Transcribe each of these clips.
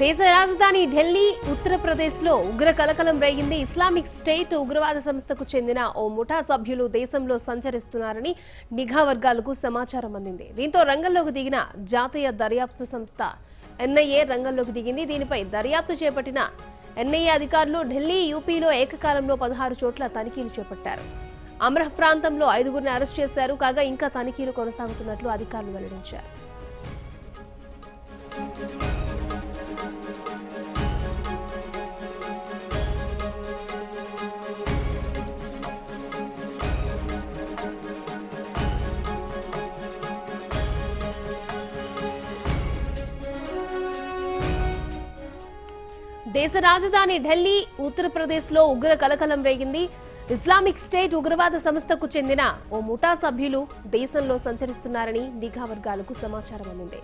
దేశ రాజధాని ఢిల్లీ ఉత్తరప్రదేశ్లో ఉగ్ర కలకలం రేగింది. ఇస్లామిక్ స్టేట్ ఉగ్రవాద సంస్థకు చెందిన ఓ ముఠా సభ్యులు దేశంలో సంచరిస్తున్నారని నిఘా వర్గాలకు సమాచారం అందింది. దీంతో రంగంలోకి దిగిన జాతీయ దర్యాప్తు సంస్థ ఎన్ఐఏ రంగంలోకి దిగింది. దీనిపై దర్యాప్తు చేపట్టిన ఎన్ఐఏ అధికారులు ఢిల్లీ, యూపీలో ఏకకాలంలో 16 చోట్ల తనిఖీలు చేపట్టారు. అమ్రహ్ ప్రాంతంలో 5గురిని అరెస్ట్ చేశారు. కాగా ఇంకా తనిఖీలు కొనసాగుతున్నట్లు అధికారులు వెల్లడించారు. దేశ రాజధాని ఢిల్లీ, ఉత్తరప్రదేశ్లో ఉగ్ర కలకలం రేగింది. ఇస్లామిక్ స్టేట్ ఉగ్రవాద సంస్థకు చెందిన ఓ ముఠా సభ్యులు దేశంలో సంచరిస్తున్నారని నిఘా వర్గాలకు సమాచారం అందింది.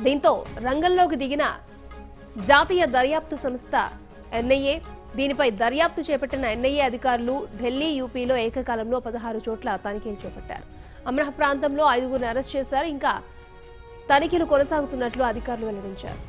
దీంతో రంగంలోకి దిగిన జాతీయ దర్యాప్తు సంస్థ ఎన్ఐఏ, దీనిపై దర్యాప్తు చేపట్టిన ఎన్ఐఏ అధికారులు ఢిల్లీ, యూపీలో ఏకకాలంలో 16 చోట్ల తనిఖీలు చేపట్టారు. అమ్రహ్ ప్రాంతంలో 5గురిని అరెస్ట్ చేశారు. ఇంకా తనిఖీలు కొనసాగుతున్నట్లు అధికారులు వెల్లడించారు.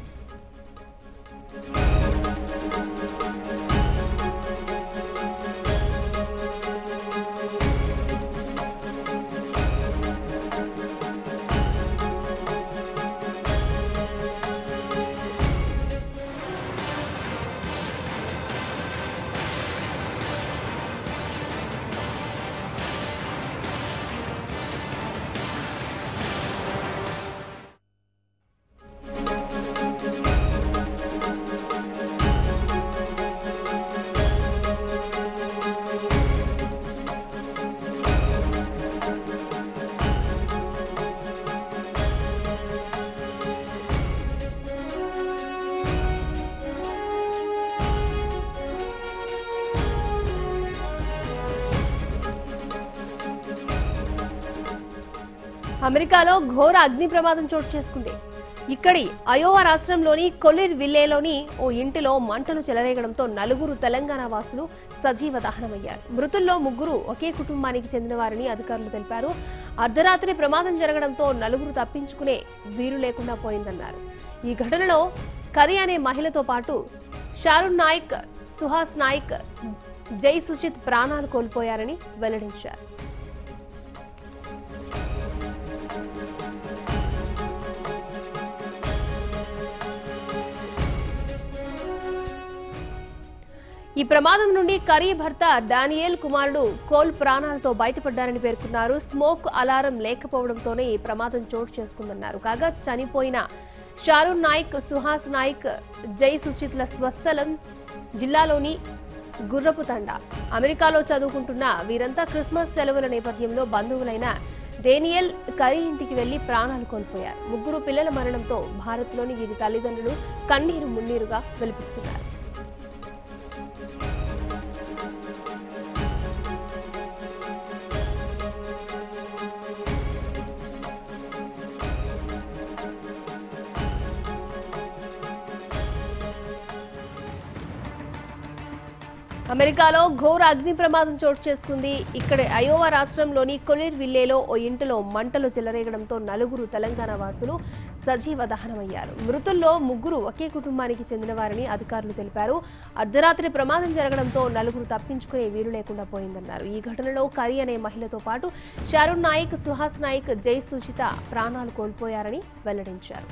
అమెరికాలో ఘోర అగ్ని ప్రమాదం చోటు చేసుకుంది. ఇక్కడి అయోవా రాష్ట్రంలోని కొలిర్ విల్లేలోని ఓ ఇంటిలో మంటలు చెలరేగడంతో 4 తెలంగాణ వాసులు సజీవ దహనమయ్యారు. మృతుల్లో 3 ఒకే కుటుంబానికి చెందిన వారని అధికారులు తెలిపారు. అర్ధరాత్రి ప్రమాదం జరగడంతో 4 తప్పించుకునే వీలు లేకుండా పోయిందన్నారు. ఈ ఘటనలో కరి అనే మహిళతో పాటు షారున్ నాయక్, సుహాస్ నాయక్, జై సుచిత్ ప్రాణాలు కోల్పోయారని వెల్లడించారు. ఈ ప్రమాదం నుండి కరీ భర్త డానియల్, కుమారుడు కోల్ ప్రాణాలతో బయటపడ్డారని పేర్కొన్నారు. స్మోక్ అలారం లేకపోవడంతోనే ఈ ప్రమాదం చోటు చేసుకుందన్నారు. కాగా చనిపోయిన షారున్ నాయక్, సుహాస్ నాయక్, జై సుచిత్ల స్వస్థలం జిల్లాలోని గుర్రపు తండ. అమెరికాలో చదువుకుంటున్న వీరంతా క్రిస్మస్ సెలవుల నేపథ్యంలో బంధువులైన డేనియల్, కరీ ఇంటికి వెళ్లి ప్రాణాలు కోల్పోయారు. 3 పిల్లల మరణంతో భారత్లోని వీరి తల్లిదండ్రులు కన్నీరు మున్నీరుగా వెలిపిస్తున్నారు. అమెరికాలో ఘోర అగ్ని ప్రమాదం చోటు చేసుకుంది. ఇక్కడ అయోవా రాష్ట్రంలోని కొలిర్ విల్లేలో ఓ ఇంటిలో మంటలు చెలరేగడంతో 4 తెలంగాణ వాసులు సజీవ దహనమయ్యారు. మృతుల్లో 3 ఒకే కుటుంబానికి చెందిన వారని అధికారులు తెలిపారు. అర్ధరాత్రి ప్రమాదం జరగడంతో 4 తప్పించుకునే వీలు లేకుండా పోయిందన్నారు. ఈ ఘటనలో కరి అనే మహిళతో పాటు షారున్ నాయక్, సుహాస్ నాయక్, జై సుచిత ప్రాణాలు కోల్పోయారని వెల్లడించారు.